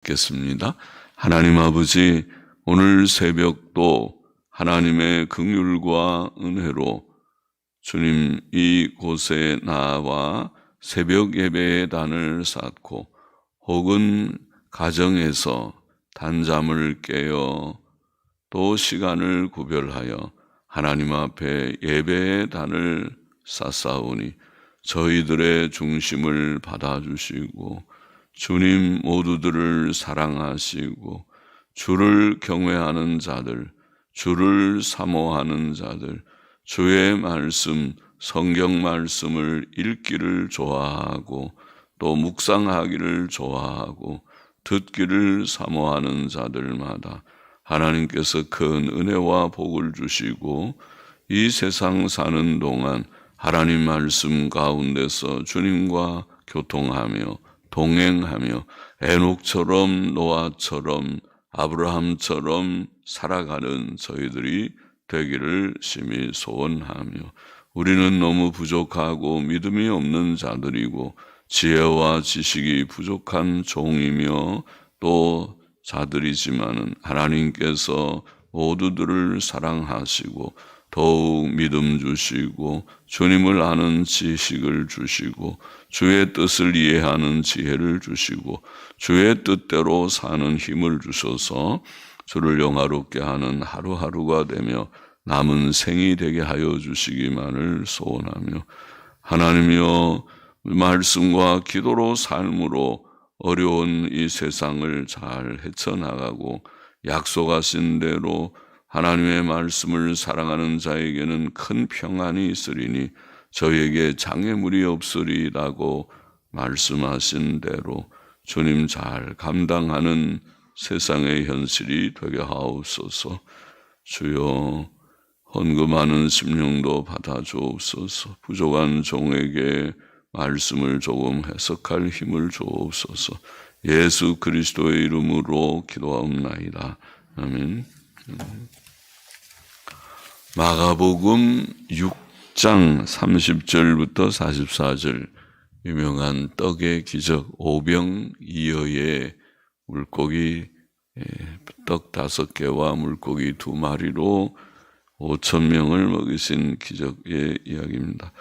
겠습니다. 하나님 아버지, 오늘 새벽도 하나님의 긍휼과 은혜로 주님 이곳에 나와 새벽 예배의 단을 쌓고 혹은 가정에서 단잠을 깨어 또 시간을 구별하여 하나님 앞에 예배의 단을 쌓사오니 저희들의 중심을 받아주시고 주님 모두들을 사랑하시고 주를 경외하는 자들, 주를 사모하는 자들, 주의 말씀, 성경 말씀을 읽기를 좋아하고 또 묵상하기를 좋아하고 듣기를 사모하는 자들마다 하나님께서 큰 은혜와 복을 주시고 이 세상 사는 동안 하나님 말씀 가운데서 주님과 교통하며 동행하며 에녹처럼 노아처럼 아브라함처럼 살아가는 저희들이 되기를 심히 소원하며 우리는 너무 부족하고 믿음이 없는 자들이고 지혜와 지식이 부족한 종이며 또 자들이지만은 하나님께서 모두들을 사랑하시고 더욱 믿음 주시고 주님을 아는 지식을 주시고 주의 뜻을 이해하는 지혜를 주시고 주의 뜻대로 사는 힘을 주셔서 주를 영화롭게 하는 하루하루가 되며 남은 생이 되게 하여 주시기만을 소원하며 하나님이여 말씀과 기도로 삶으로 어려운 이 세상을 잘 헤쳐나가고 약속하신 대로 하나님의 말씀을 사랑하는 자에게는 큰 평안이 있으리니 저에게 장애물이 없으리라고 말씀하신 대로 주님 잘 감당하는 세상의 현실이 되게 하옵소서. 주여 헌금하는 심령도 받아주옵소서. 부족한 종에게 말씀을 조금 해석할 힘을 주옵소서. 예수 그리스도의 이름으로 기도하옵나이다. 아멘. 마가복음 6장 30절부터 44절 유명한 떡의 기적 오병이어의 물고기 떡 5개와 물고기 2마리로 5,000명을 먹이신 기적의 이야기입니다.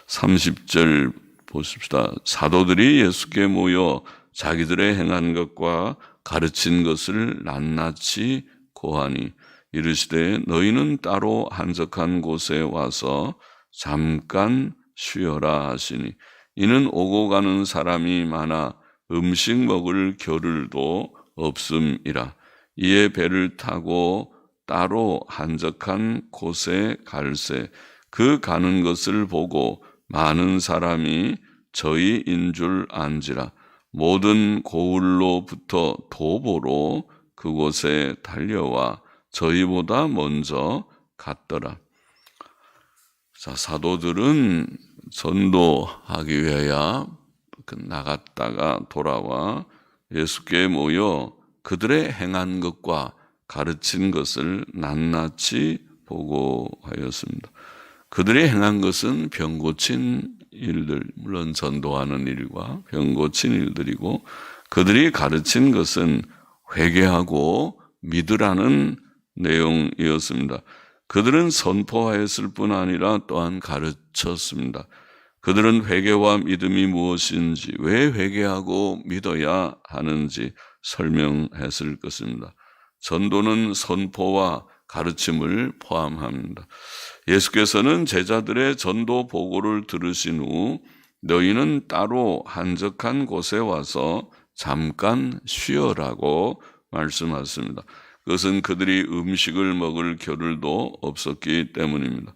30절 보십시다. 사도들이 예수께 모여 자기들의 행한 것과 가르친 것을 낱낱이 고하니 이르시되 너희는 따로 한적한 곳에 와서 잠깐 쉬어라 하시니 이는 오고 가는 사람이 많아 음식 먹을 겨를도 없음이라. 이에 배를 타고 따로 한적한 곳에 갈새 그 가는 것을 보고 많은 사람이 저희인 줄 안지라. 모든 고을로부터 도보로 그곳에 달려와 저희보다 먼저 갔더라. 자, 사도들은 전도하기 위하여 나갔다가 돌아와 예수께 모여 그들의 행한 것과 가르친 것을 낱낱이 보고하였습니다. 그들이 행한 것은 병 고친 일들, 물론 전도하는 일과 병 고친 일들이고 그들이 가르친 것은 회개하고 믿으라는 내용이었습니다. 그들은 선포하였을 뿐 아니라 또한 가르쳤습니다. 그들은 회개와 믿음이 무엇인지, 왜 회개하고 믿어야 하는지 설명했을 것입니다. 전도는 선포와 가르침을 포함합니다. 예수께서는 제자들의 전도 보고를 들으신 후 너희는 따로 한적한 곳에 와서 잠깐 쉬어라고 말씀하셨습니다. 그것은 그들이 음식을 먹을 겨를도 없었기 때문입니다.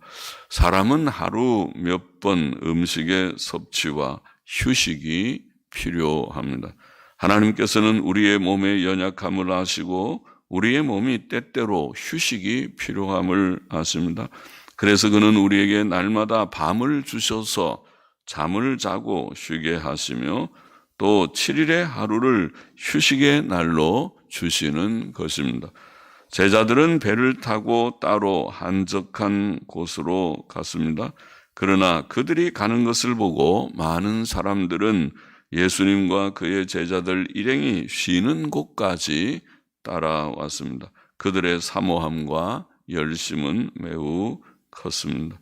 사람은 하루 몇 번 음식의 섭취와 휴식이 필요합니다. 하나님께서는 우리의 몸의 연약함을 아시고 우리의 몸이 때때로 휴식이 필요함을 아십니다. 그래서 그는 우리에게 날마다 밤을 주셔서 잠을 자고 쉬게 하시며 또 7일의 하루를 휴식의 날로 주시는 것입니다. 제자들은 배를 타고 따로 한적한 곳으로 갔습니다. 그러나 그들이 가는 것을 보고 많은 사람들은 예수님과 그의 제자들 일행이 쉬는 곳까지 따라왔습니다. 그들의 사모함과 열심은 매우 컸습니다.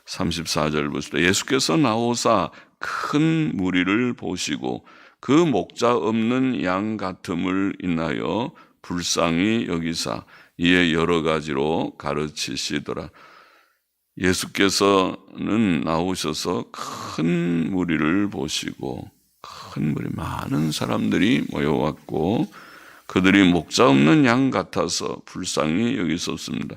34절 보시다. 예수께서 나오사 큰 무리를 보시고 그 목자 없는 양 같음을 인하여 불쌍히 여기사 이에 여러 가지로 가르치시더라. 예수께서는 나오셔서 큰 무리를 보시고 큰 무리, 많은 사람들이 모여왔고 그들이 목자 없는 양 같아서 불쌍히 여기셨습니다.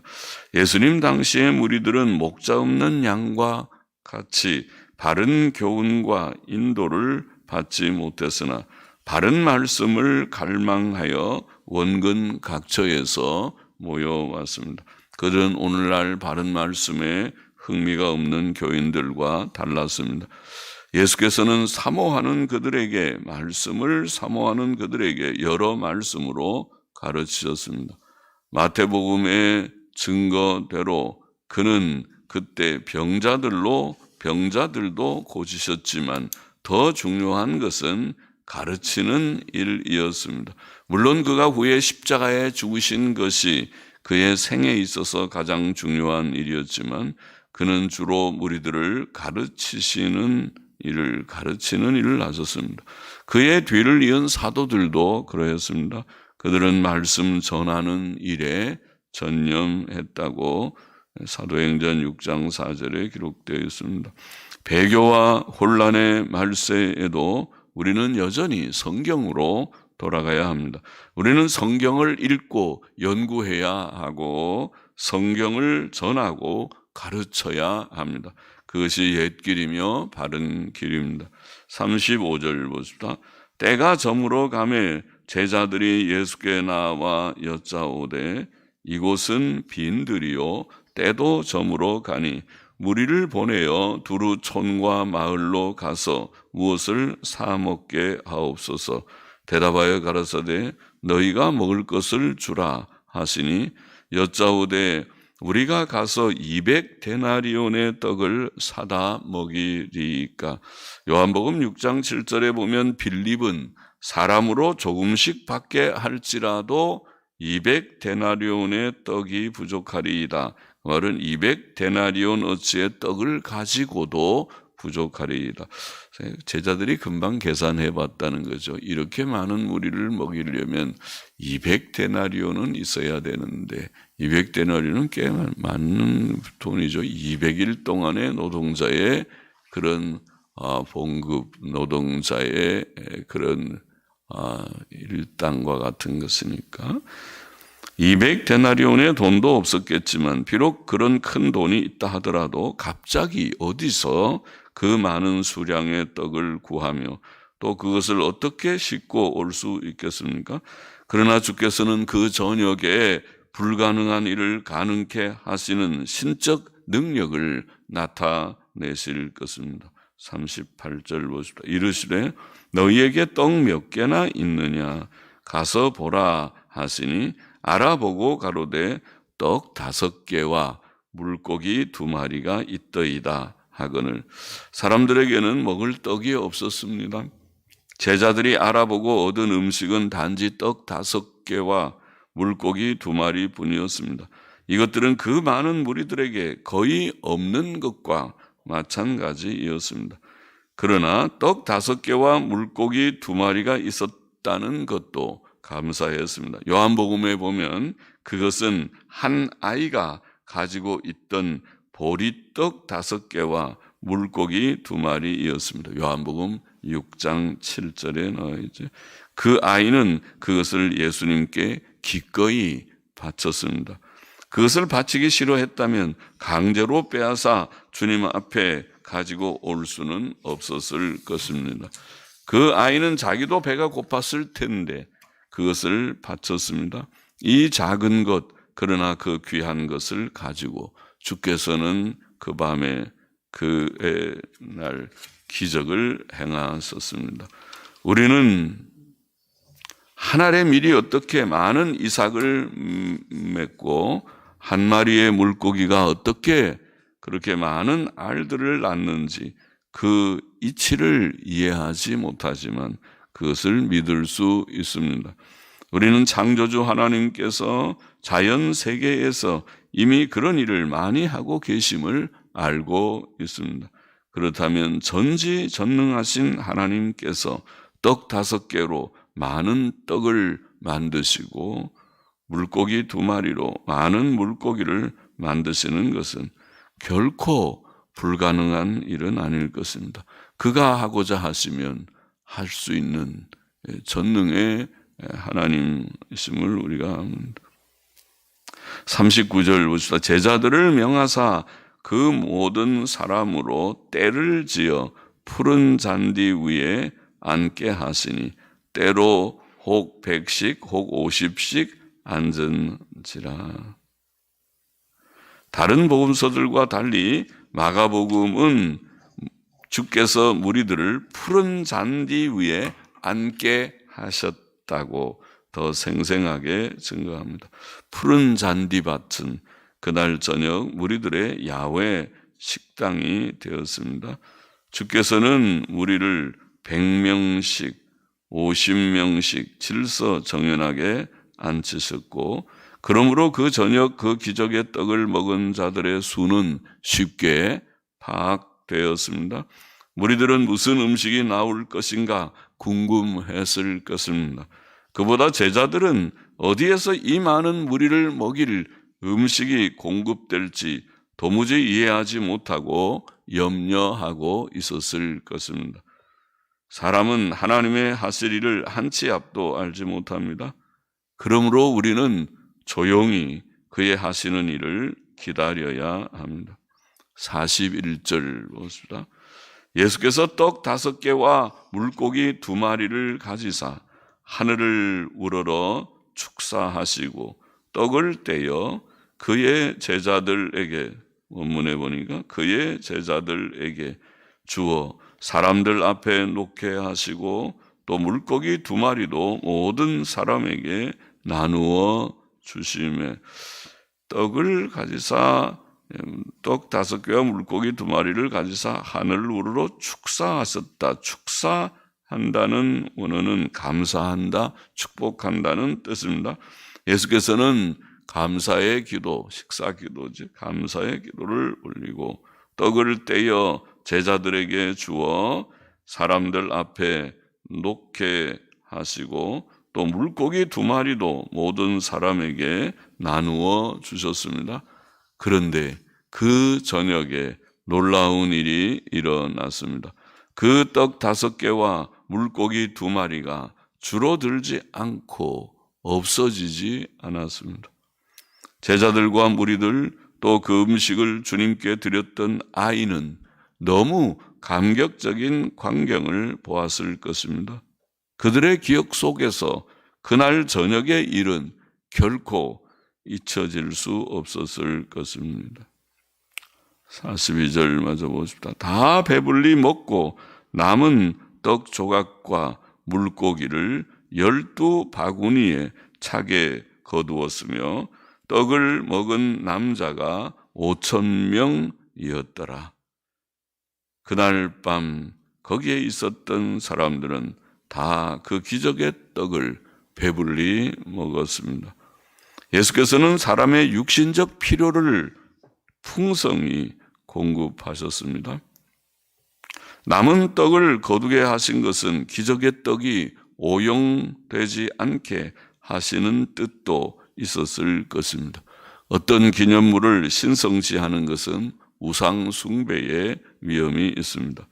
예수님 당시의 무리들은 목자 없는 양과 같이 바른 교훈과 인도를 받지 못했으나 바른 말씀을 갈망하여 원근 각처에서 모여왔습니다. 그들은 오늘날 바른 말씀에 흥미가 없는 교인들과 달랐습니다. 예수께서는 사모하는 그들에게, 말씀을 사모하는 그들에게 여러 말씀으로 가르치셨습니다. 마태복음의 증거대로 그는 그때 병자들도 고치셨지만 더 중요한 것은 가르치는 일이었습니다. 물론 그가 후에 십자가에 죽으신 것이 그의 생에 있어서 가장 중요한 일이었지만 그는 주로 무리들을 가르치는 일을 하셨습니다. 그의 뒤를 이은 사도들도 그러했습니다. 그들은 말씀 전하는 일에 전념했다고 사도행전 6장 4절에 기록되어 있습니다. 배교와 혼란의 말세에도 우리는 여전히 성경으로 돌아가야 합니다. 우리는 성경을 읽고 연구해야 하고 성경을 전하고 가르쳐야 합니다. 그것이 옛길이며 바른 길입니다. 35절 보십시다. 때가 저물어 가매 제자들이 예수께 나와 여짜오되 이곳은 빈들이요 때도 저물어 가니 무리를 보내어 두루 촌과 마을로 가서 무엇을 사 먹게 하옵소서. 대답하여 가라사대 너희가 먹을 것을 주라 하시니 여짜오되 우리가 가서 200데나리온의 떡을 사다 먹이리까. 요한복음 6장 7절에 보면 빌립은 사람으로 조금씩 받게 할지라도 200데나리온의 떡이 부족하리이다. 그 말은 200데나리온 어치의 떡을 가지고도 부족하리이다. 제자들이 금방 계산해 봤다는 거죠. 이렇게 많은 무리를 먹이려면 200데나리온은 있어야 되는데 200데나리온은 꽤 많은 돈이죠. 200일 동안의 노동자의 그런 봉급, 노동자의 그런 일당과 같은 것이니까 200데나리온의 돈도 없었겠지만 비록 그런 큰 돈이 있다 하더라도 갑자기 어디서 그 많은 수량의 떡을 구하며 또 그것을 어떻게 싣고 올 수 있겠습니까? 그러나 주께서는 그 저녁에 불가능한 일을 가능케 하시는 신적 능력을 나타내실 것입니다. 38절 보십시다. 이르시되 너희에게 떡 몇 개나 있느냐 가서 보라 하시니 알아보고 가로되 떡 5개와 물고기 2마리가 있더이다 하거늘. 사람들에게는 먹을 떡이 없었습니다. 제자들이 알아보고 얻은 음식은 단지 떡 5개와 물고기 2마리 뿐이었습니다. 이것들은 그 많은 무리들에게 거의 없는 것과 마찬가지였습니다. 그러나 떡 5개와 물고기 2마리가 있었다는 것도 감사했습니다. 요한복음에 보면 그것은 한 아이가 가지고 있던 보리떡 5개와 물고기 2마리였습니다. 요한복음 6장 7절에 나와 있죠. 그 아이는 그것을 예수님께 기꺼이 바쳤습니다. 그것을 바치기 싫어했다면 강제로 빼앗아 주님 앞에 가지고 올 수는 없었을 것입니다. 그 아이는 자기도 배가 고팠을 텐데 그것을 바쳤습니다. 이 작은 것, 그러나 그 귀한 것을 가지고 주께서는 그 밤에 그의 날 기적을 행하셨습니다. 우리는 한 알의 밀이 어떻게 많은 이삭을 맺고 한 마리의 물고기가 어떻게 그렇게 많은 알들을 낳는지 그 이치를 이해하지 못하지만 그것을 믿을 수 있습니다. 우리는 창조주 하나님께서 자연 세계에서 이미 그런 일을 많이 하고 계심을 알고 있습니다. 그렇다면 전지전능하신 하나님께서 떡 5개로 많은 떡을 만드시고 물고기 2마리로 많은 물고기를 만드시는 것은 결코 불가능한 일은 아닐 것입니다. 그가 하고자 하시면 할 수 있는 전능의 하나님이심을 우리가 압니다. 39절 보십시다. 제자들을 명하사 그 모든 사람으로 떼를 지어 푸른 잔디 위에 앉게 하시니 때로 혹 100씩 혹 50씩 앉은지라. 다른 복음서들과 달리 마가복음은 주께서 무리들을 푸른 잔디 위에 앉게 하셨다고 더 생생하게 증거합니다. 푸른 잔디밭은 그날 저녁 무리들의 야외 식당이 되었습니다. 주께서는 무리를 100명씩 50명씩 질서 정연하게 앉히셨고, 그러므로 그 저녁 그 기적의 떡을 먹은 자들의 수는 쉽게 파악되었습니다. 무리들은 무슨 음식이 나올 것인가 궁금했을 것입니다. 그보다 제자들은 어디에서 이 많은 무리를 먹일 음식이 공급될지 도무지 이해하지 못하고 염려하고 있었을 것입니다. 사람은 하나님의 하실 일을 한치 앞도 알지 못합니다. 그러므로 우리는 조용히 그의 하시는 일을 기다려야 합니다. 41절 보십시다. 예수께서 떡 5개와 물고기 2마리를 가지사 하늘을 우러러 축사하시고 떡을 떼어 그의 제자들에게, 원문에 보니까 그의 제자들에게 주어 사람들 앞에 놓게 하시고 또 물고기 2마리도 모든 사람에게 나누어 주시매, 떡을 가지사 떡 5개와 물고기 2마리를 가지사 하늘을 우러러 축사하셨다. 축사한다는 원어는 감사한다, 축복한다는 뜻입니다. 예수께서는 감사의 기도, 식사 기도지, 감사의 기도를 올리고 떡을 떼어 제자들에게 주어 사람들 앞에 놓게 하시고 또 물고기 2마리도 모든 사람에게 나누어 주셨습니다. 그런데 그 저녁에 놀라운 일이 일어났습니다. 그 떡 5개와 물고기 2마리가 줄어들지 않고 없어지지 않았습니다. 제자들과 무리들 또 그 음식을 주님께 드렸던 아이는 너무 감격적인 광경을 보았을 것입니다. 그들의 기억 속에서 그날 저녁의 일은 결코 잊혀질 수 없었을 것입니다. 42절 마저 보십시다. 다 배불리 먹고 남은 떡 조각과 물고기를 12바구니에 차게 거두었으며 떡을 먹은 남자가 5,000명이었더라. 그날 밤 거기에 있었던 사람들은 다 그 기적의 떡을 배불리 먹었습니다. 예수께서는 사람의 육신적 필요를 풍성히 공급하셨습니다. 남은 떡을 거두게 하신 것은 기적의 떡이 오용되지 않게 하시는 뜻도 있었을 것입니다. 어떤 기념물을 신성시하는 것은 우상 숭배의 위험이 있습니다.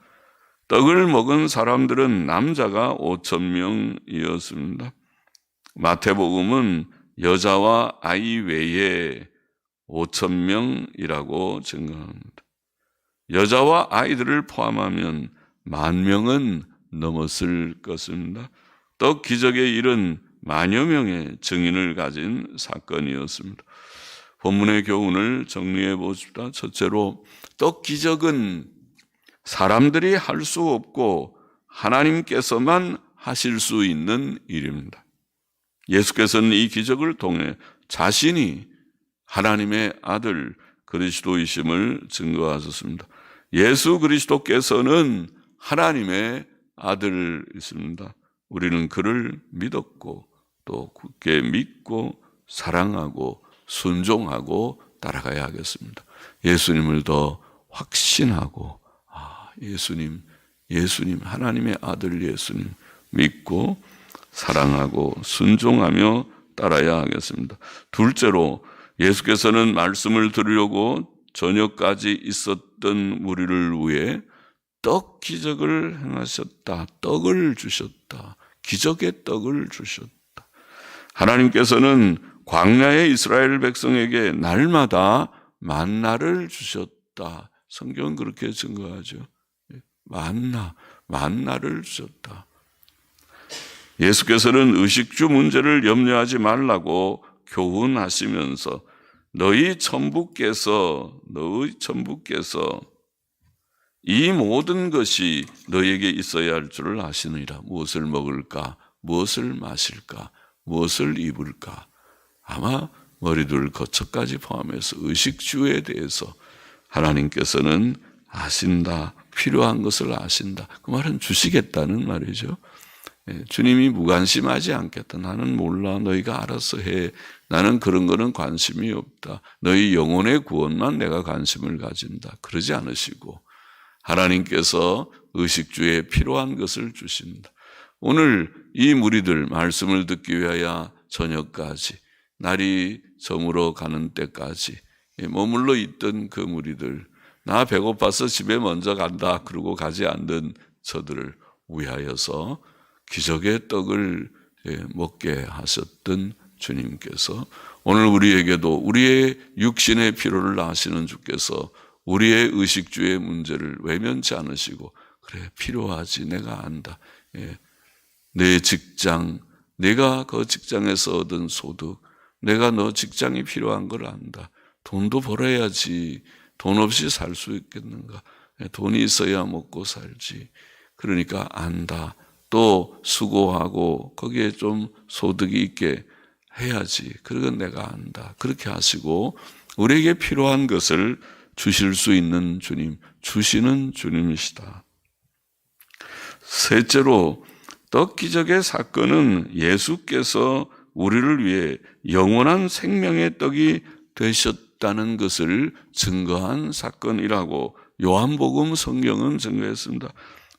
떡을 먹은 사람들은 남자가 5,000명이었습니다. 마태복음은 여자와 아이 외에 5,000명이라고 증거합니다. 여자와 아이들을 포함하면 10,000명은 넘었을 것입니다. 떡 기적의 일은 만여 명의 증인을 가진 사건이었습니다. 본문의 교훈을 정리해 보십시다. 첫째로, 떡 기적은 사람들이 할 수 없고 하나님께서만 하실 수 있는 일입니다. 예수께서는 이 기적을 통해 자신이 하나님의 아들 그리스도이심을 증거하셨습니다. 예수 그리스도께서는 하나님의 아들이십니다. 우리는 그를 믿었고 또 굳게 믿고 사랑하고 순종하고 따라가야 하겠습니다. 예수님을 더 확신하고 예수님 하나님의 아들 예수님 믿고 사랑하고 순종하며 따라야 하겠습니다. 둘째로 예수께서는 말씀을 들으려고 저녁까지 있었던 무리를 위해 떡 기적을 행하셨다. 떡을 주셨다. 기적의 떡을 주셨다. 하나님께서는 광야의 이스라엘 백성에게 날마다 만나를 주셨다. 성경은 그렇게 증거하죠. 만나를 주셨다. 예수께서는 의식주 문제를 염려하지 말라고 교훈하시면서 너희 천부께서 이 모든 것이 너희에게 있어야 할 줄을 아시느니라. 무엇을 먹을까? 무엇을 마실까? 무엇을 입을까? 아마 머리둘 거처까지 포함해서 의식주에 대해서 하나님께서는 아신다. 필요한 것을 아신다. 그 말은 주시겠다는 말이죠. 주님이 무관심하지 않겠다. 나는 몰라. 너희가 알아서 해. 나는 그런 거는 관심이 없다. 너희 영혼의 구원만 내가 관심을 가진다. 그러지 않으시고 하나님께서 의식주에 필요한 것을 주신다. 오늘 이 무리들 말씀을 듣기 위하여 저녁까지 날이 저물어 가는 때까지 머물러 있던 그 무리들, 나 배고파서 집에 먼저 간다 그러고 가지 않는 저들을 위하여서 기적의 떡을 먹게 하셨던 주님께서 오늘 우리에게도 우리의 육신의 필요를 아시는 주께서 우리의 의식주의 문제를 외면치 않으시고 그래 필요하지 내가 안다. 내 직장, 내가 그 직장에서 얻은 소득, 내가 너 직장이 필요한 걸 안다. 돈도 벌어야지. 돈 없이 살 수 있겠는가? 돈이 있어야 먹고 살지. 그러니까 안다. 또 수고하고 거기에 좀 소득이 있게 해야지. 그건 내가 안다. 그렇게 하시고 우리에게 필요한 것을 주실 수 있는 주님, 주시는 주님이시다. 셋째로 떡 기적의 사건은 예수께서 우리를 위해 영원한 생명의 떡이 되셨다는 것을 증거한 사건이라고 요한복음 성경은 증거했습니다.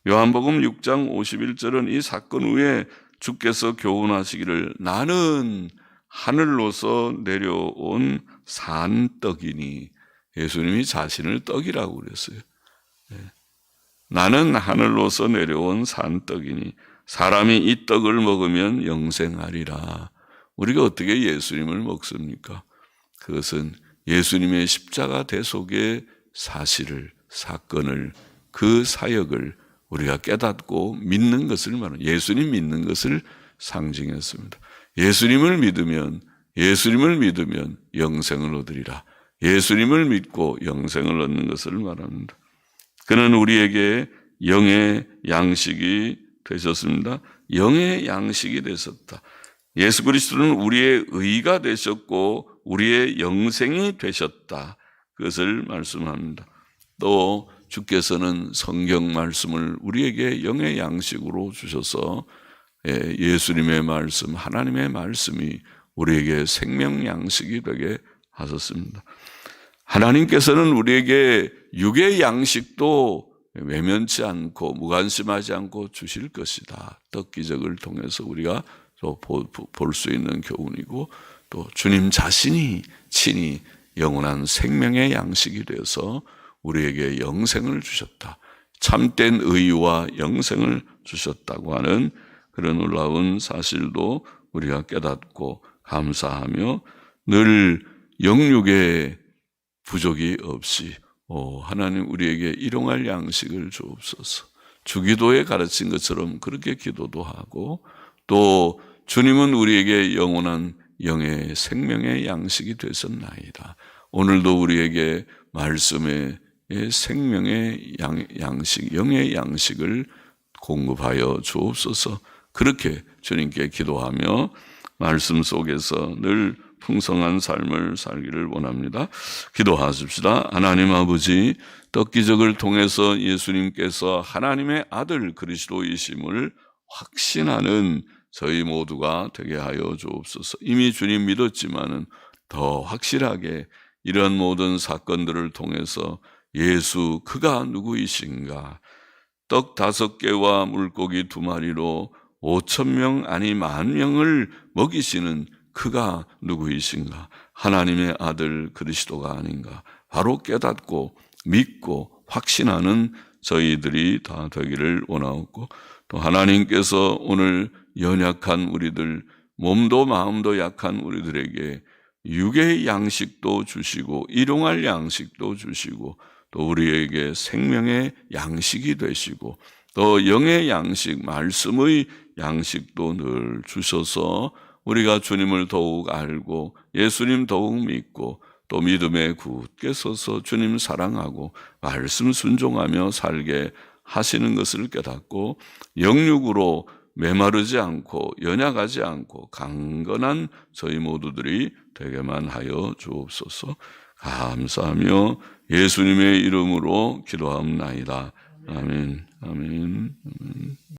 요한복음 6장 51절은 이 사건 후에 주께서 교훈하시기를 나는 하늘로서 내려온 산떡이니 예수님이 자신을 떡이라고 그랬어요. 나는 하늘로서 내려온 산떡이니 사람이 이 떡을 먹으면 영생하리라. 우리가 어떻게 예수님을 먹습니까? 그것은 예수님의 십자가 대속의 사실을, 사건을, 그 사역을 우리가 깨닫고 믿는 것을 말하는 예수님 믿는 것을 상징했습니다. 예수님을 믿으면 영생을 얻으리라. 예수님을 믿고 영생을 얻는 것을 말합니다. 그는 우리에게 영의 양식이 되셨습니다. 영의 양식이 되셨다. 예수 그리스도는 우리의 의가 되셨고 우리의 영생이 되셨다. 그것을 말씀합니다. 또 주께서는 성경 말씀을 우리에게 영의 양식으로 주셔서 예수님의 말씀, 하나님의 말씀이 우리에게 생명 양식이 되게 하셨습니다. 하나님께서는 우리에게 육의 양식도 외면치 않고 무관심하지 않고 주실 것이다. 떡 기적을 통해서 우리가 볼 수 있는 교훈이고 또 주님 자신이 친히 영원한 생명의 양식이 되어서 우리에게 영생을 주셨다. 참된 의와 영생을 주셨다고 하는 그런 놀라운 사실도 우리가 깨닫고 감사하며 늘 영육의 부족이 없이 하나님 우리에게 일용할 양식을 주옵소서. 주기도에 가르친 것처럼 그렇게 기도도 하고 또 주님은 우리에게 영원한 영의 생명의 양식이 되셨나이다. 오늘도 우리에게 말씀의 생명의 양식, 영의 양식을 공급하여 주옵소서. 그렇게 주님께 기도하며 말씀 속에서 늘 풍성한 삶을 살기를 원합니다. 기도하십시다. 하나님 아버지, 떡기적을 통해서 예수님께서 하나님의 아들 그리스도이심을 확신하는 저희 모두가 되게 하여 주옵소서. 이미 주님 믿었지만은 더 확실하게 이런 모든 사건들을 통해서 예수 그가 누구이신가, 떡 5개와 물고기 2마리로 5,000명 아니 10,000명을 먹이시는 그가 누구이신가, 하나님의 아들 그리스도가 아닌가, 바로 깨닫고 믿고 확신하는 저희들이 다 되기를 원하옵고, 또 하나님께서 오늘 연약한 우리들, 몸도 마음도 약한 우리들에게 육의 양식도 주시고 일용할 양식도 주시고 또 우리에게 생명의 양식이 되시고 또 영의 양식, 말씀의 양식도 늘 주셔서 우리가 주님을 더욱 알고 예수님 더욱 믿고 또 믿음에 굳게 서서 주님 사랑하고 말씀 순종하며 살게 하시는 것을 깨닫고 영육으로 메마르지 않고 연약하지 않고 강건한 저희 모두들이 되게만 하여 주옵소서. 감사하며 예수님의 이름으로 기도하옵나이다. 아멘. 아멘. 아멘.